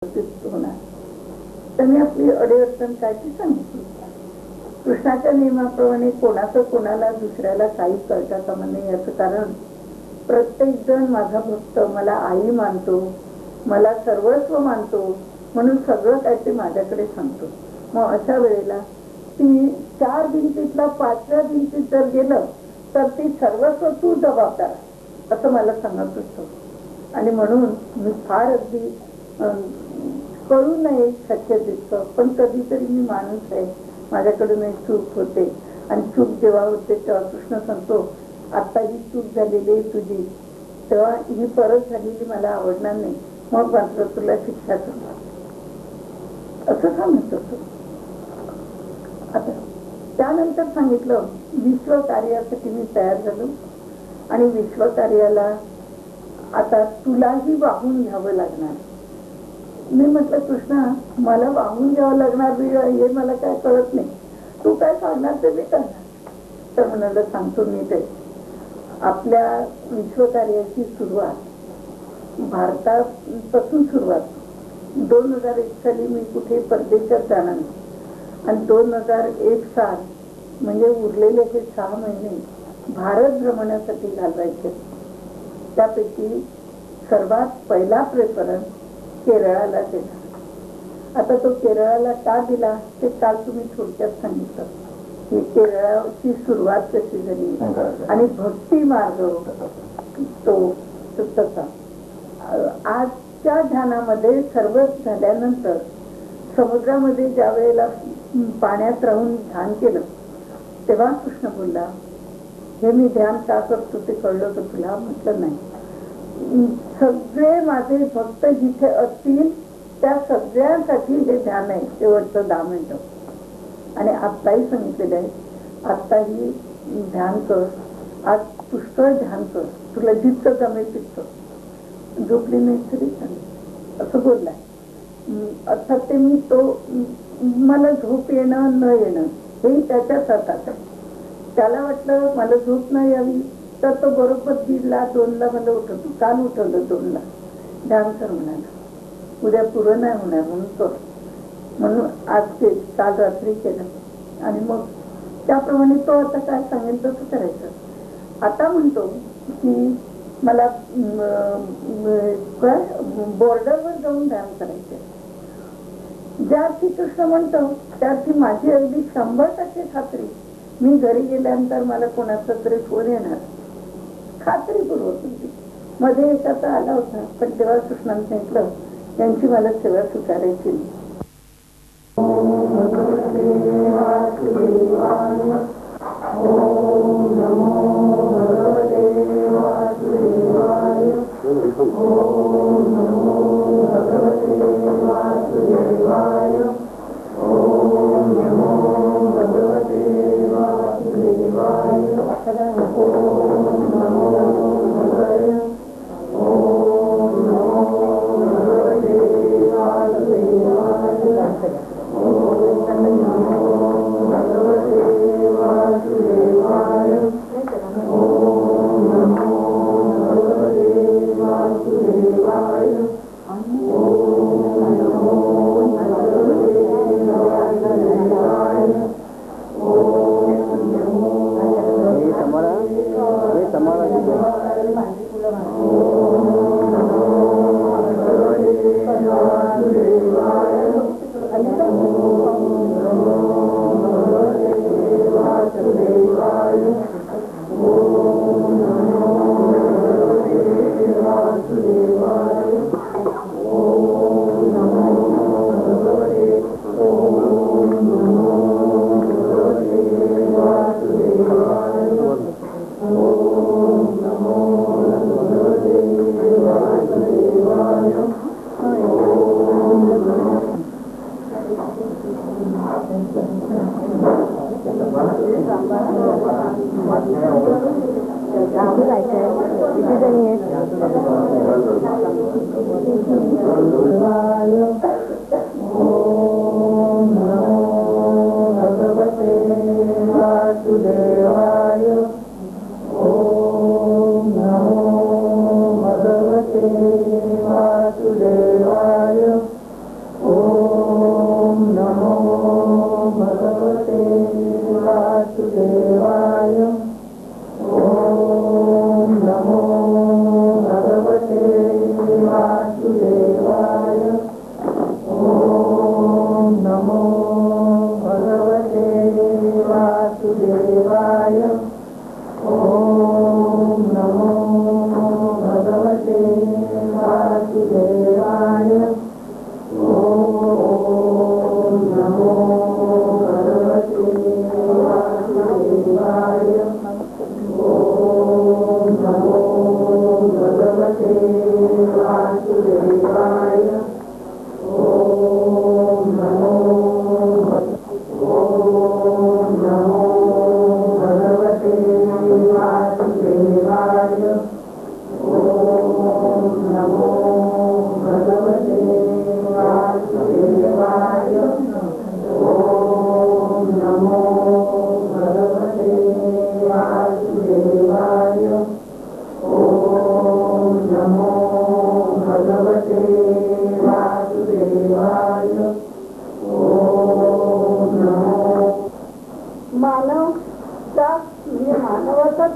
होणार. त्यांनी आपली अडीअडचण काय ती सांगितली. कृष्णाच्या नियमाप्रमाणे कोणाचं कोणाला दुसऱ्याला काही कळता कामा नये. याचं कारण प्रत्येक जण माझा भक्त, मला आई मानतो, मला सर्वस्व मानतो, म्हणून सगळं काय ते माझ्याकडे सांगतो. मग अशा वेळेला ती 4 भिंतीतला 5व्या भिंतीत जर गेलं तर ती सर्वस्व तू जबाबदार असं मला सांगत असतो. आणि म्हणून मी फार अगदी कळू नये शक्य तितकं, पण कधीतरी मी माणूस आहे, माझ्याकडून एक चूक होते. आणि चूक जेव्हा होते तेव्हा कृष्ण सांगतो, आता ही चूक झालेली आहे तुझी, तेव्हा ही परत झालेली मला आवडणार नाही, मग मात्र तुला शिक्षा करणार असं सांगत होतो. आता त्यानंतर सांगितलं विश्व कार्यासाठी मी तयार झालो आणि विश्व कार्याला आता तुलाही वाहून घ्यावं लागणार. मी म्हटलं कृष्णा, मला वाहून घ्यावं लागणार हे मला काय कळत नाही, तू काय सांगणार ते मी करणार. तर म्हणाला सांगतो मी ते. आपल्या विश्वकार्याची सुरुवात भारतापासून सुरुवात. 2001 साली मी कुठे परदेशात जाणार नाही आणि 2001 साल म्हणजे उरलेले हे 6 महिने भारत भ्रमणासाठी घालवायचे. त्यापैकी सर्वात पहिला प्रेफरन्स केरळाला दिला. आता तो केरळाला का दिला ते काल तुम्ही थोडक्यात सांगितलं की केरळाची सुरुवात कशी झाली आणि भक्ती मार्ग तो तसा. आजच्या ध्यानामध्ये सर्वच झाल्यानंतर समुद्रामध्ये ज्या वेळेला पाण्यात राहून ध्यान केलं तेव्हा कृष्ण बोलला, हे मी ध्यान का करतो ते कळलं का तुला? म्हटलं नाही. सगळे माझे भक्त जिथे असतील त्या सगळ्यांसाठी हे ध्यान आहे, शेवटचं 10 मिनिटं. आणि आत्ताही सांगितलेलं आहे, आत्ताही ध्यान कर, आज पुष्कळ ध्यान कर, तुला जितकं जमेल तितकं. झोपली नाही तरी चालेल असं बोललाय. अर्थात ते मी तो मला झोप येणं न येणं हे त्याच्याच हातात आहे. त्याला वाटलं मला झोप न यावी तर तो बरोबर 1:30ला 2ला मला उठवतो. काल उठवलं 2ला, ध्यान कर म्हणाला, उद्या पुरं नाही होणार म्हणून कर. म्हणून आज ते काल रात्री केलं आणि मग त्याप्रमाणे तो आता काय सांगेल तसं करायचं. आता म्हणतो की मला काय बॉर्डरवर जाऊन ध्यान करायचं. ज्याची कृष्ण म्हणतो त्याची माझी अगदी 100% खात्री. मी घरी गेल्यानंतर मला कोणाचा तरी फोन येणार, खात्रीपूर्वक होती. मध्ये एकाचा आला होता, पण तेव्हा कृष्णाने सांगितलं त्यांची मला सेवा स्वीकारायची नाही.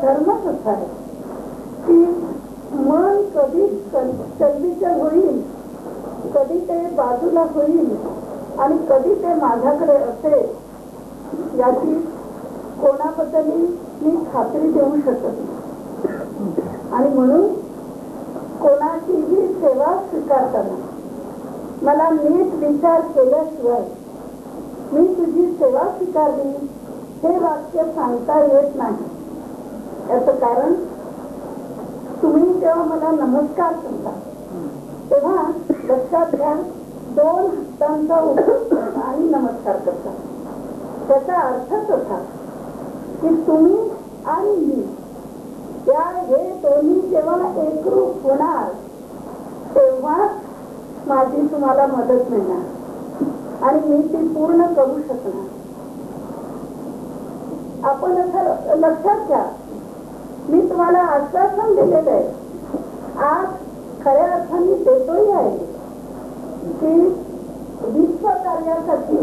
धर्मच असा आहे की मन कधी चलबिचल होईल, कधी ते बाजूला होईल आणि कधी ते माझ्याकडे असेल याची कोणाबद्दलही मी खात्री देऊ शकत नाही. आणि म्हणून कोणाचीही सेवा स्वीकारताना मला नीट विचार केल्याशिवाय मी तुझी सेवा स्वीकारली हे वाक्य सांगता येत नाही. याचं कारण तुम्ही जेव्हा मला नमस्कार करता तेव्हा लक्षात घ्या, 2 हातांचा उपयोग करता आणि नमस्कार करता. त्याचा अर्थच असा की तुम्ही आणि मी हे दोन्ही जेव्हा एकरूप होणार तेव्हा माझी तुम्हाला मदत मिळणार आणि मी ती पूर्ण करू शकणार. आपण असं लक्षात घ्या, मी तुम्हाला आश्वासन दिलेलं आहे, आज खऱ्या अर्थाने देतोही आहे की विश्व कार्यासाठी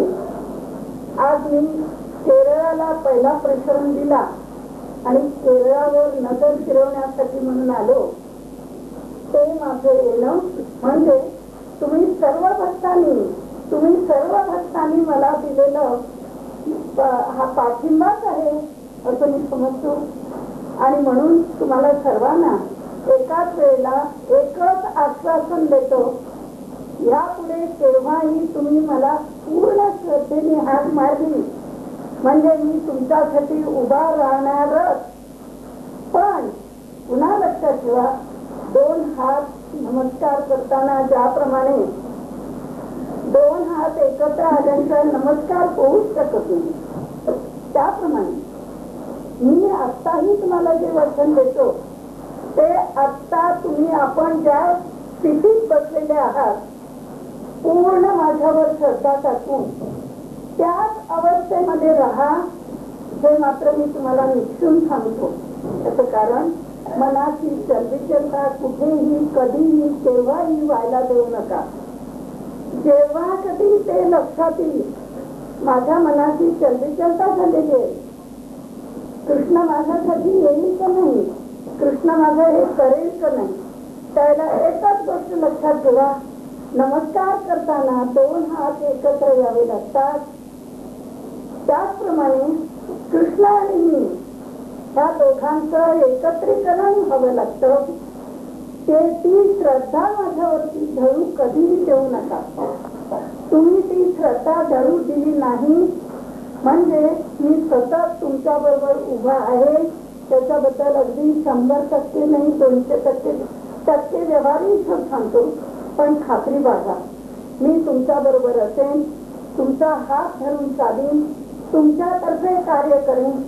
आज मी केरळाला पहिला प्रसरण दिला आणि केरळावर नजर फिरवण्यासाठी म्हणून आलो. ते माझं येणं म्हणजे तुम्ही सर्व भक्तांनी मला दिलेलं हा पाठिंबाच आहे असं मी समजतो. आणि म्हणून तुम्हाला सर्वांना एकाच वेळेला एकच आश्वासन देतो, यापुढे केव्हाही तुम्ही मला पूर्ण श्रद्धेने हाक मारली म्हणजे मी तुमच्यासाठी उभा राहणारच. पण पुन्हा लक्षात ठेवा, 2 हात नमस्कार करताना ज्याप्रमाणे 2 हात एकत्र आल्यानंतर नमस्कार होऊच शकत नाही, त्याप्रमाणे मी आत्ताही तुम्हाला जे वचन देतो ते आत्ता तुम्ही आपण ज्या स्थितीत बसलेले आहात पूर्ण माझ्यावर श्रद्धा टाकून त्याच अवस्थेमध्ये राहा हे मात्र मी तुम्हाला निश्चित सांगतो. त्याचं कारण मनाची चलबिचलता कुठेही कधीही केव्हाही व्हायला देऊ नका. जेव्हा कधी ते लक्षात येईल माझ्या मनाची चलबिचलता झालेली आहे, कृष्ण माझ्यासाठी येईल का नाही, कृष्ण माझं हे करेल का नाही, त्याला एकच गोष्ट लक्षात ठेवा, नमस्कार करताना 2 हात एकत्र यावे लागतात. त्याचप्रमाणे कृष्ण आणि मी ह्या दोघांचं एकत्रीकरण हवं लागतं. ती श्रद्धा माझ्यावरती धरू कधीही देऊ नका. तुम्ही ती श्रद्धा धरू दिली नाही म्हणजे मी सतत तुमच्या बरोबर उभा आहे त्याच्याबद्दल अगदी 100% नाही 200% व्यवहारिक सांगतो, पण खात्री बाळगा, मी तुमच्या बरोबर असेन, तुमचा हात धरून चालीन, तुमच्यातर्फे कार्य करेन.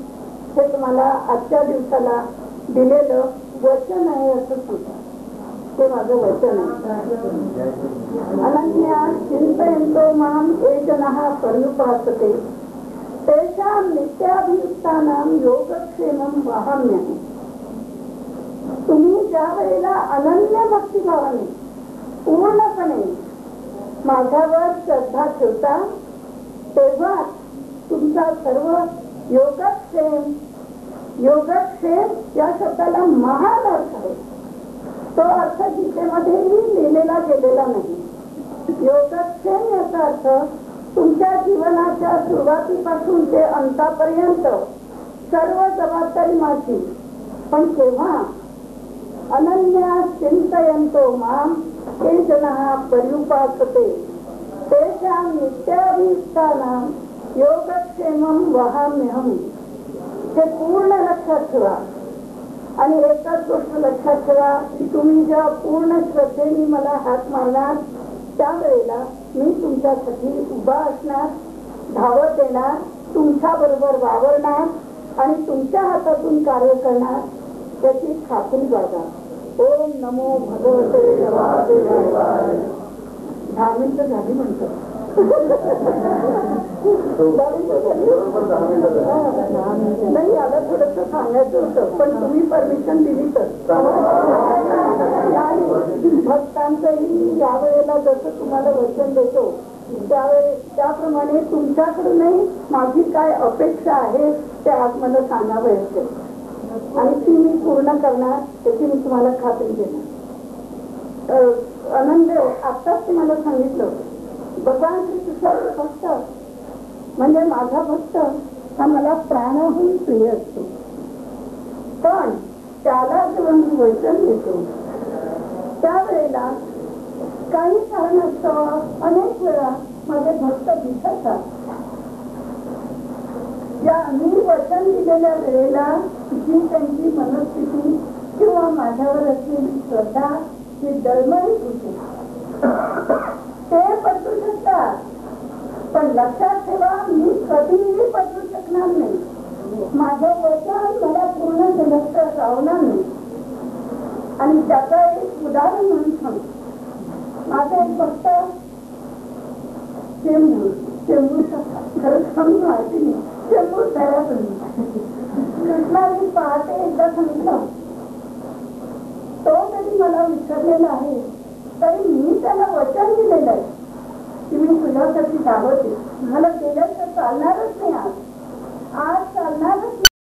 हे तुम्हाला आजच्या दिवसाला दिलेलं वचन आहे असं सांगतो. ते माझं वचन आहे. अनन्या चिंतयन्तो मां ये जनाः पर्युपासते तेषां नित्याभियुक्तानां योगक्षेमं वहाम्यहम्. तुम्ही ज्या वेळेला अनन्य भक्तिभावाने पूर्णपणे माझ्यावर श्रद्धा ठेवता तेव्हा तुमचा सर्व योगक्षेम या शब्दाला महान अर्थ आहे. तो अर्थ गीतेमध्येही लिहिलेला गेलेला नाही. योगक्षेम याचा अर्थ तुमच्या जीवनाच्या सुरुवातीपासून ते अंतापर्यंत सर्व जबाबदारी माझी. पण केव्हा अनन्या चिंतयन्तो मां ये जनाः पर्युपासते तेषां नित्याभियुक्तानां योगक्षेमं वहाम्यहम्. हे पूर्ण लक्षात ठेवा. आणि एकच गोष्ट लक्षात ठेवा, तुम्ही जेव्हा पूर्ण श्रद्धेने मला हात मारणार त्यावेळेला मी तुमच्यासाठी उभा असणार, धावत येणार, तुमच्या बरोबर वावरणार आणि तुमच्या हातातून कार्य करणार याची खात्री बाळगा. ओम नमो भगवते वासुदेवाय. 10 मिनिटं झाली म्हणतो. नाही, आला थोडस सांगायचं होतं पण तुम्ही परमिशन दिली तर. भक्तांचंही यावेळेला जसं तुम्हाला वचन देतो त्याप्रमाणे तुमच्याकडूनही माझी काय अपेक्षा आहे ते आज मला सांगावयाचे. आणि ती मी पूर्ण करणार त्याची मी तुम्हाला खात्री देणार. आनंद आताच तुम्हाला सांगितलं भगवान श्रीकृष्णाचा भक्त म्हणजे माझा भक्त हा मला प्राणाहून प्रिय असतो. पण त्याला जेव्हा मी वचन देतो त्यावेळेला काही कारण असतं अनेक वेळा माझे भक्त दिसतात. या मी वचन दिलेल्या वेळेला जी त्यांची मनस्थिती किंवा माझ्यावर असलेली श्रद्धा ही डळमळीत होते ते बदलू शकतात. पण लक्षात ठेवा मी कधीही बदलू शकणार नाही. माझं वचन मला पूर्ण केल्याचं राहणार नाही. आणि त्याचं एक उदाहरण म्हणून सांगतो. माझा एक भक्त चेंबूर खरंच सांगून माहिती नाही चेंबूर तयार कृष्णाने पहाटे एकदा सांगितलं तो कधी मला विसरलेला आहे तरी मी त्याला वचन दिलेलं आहे की मी तुझ्यासाठी धावते मला गेल्याचं चालणारच नाही आज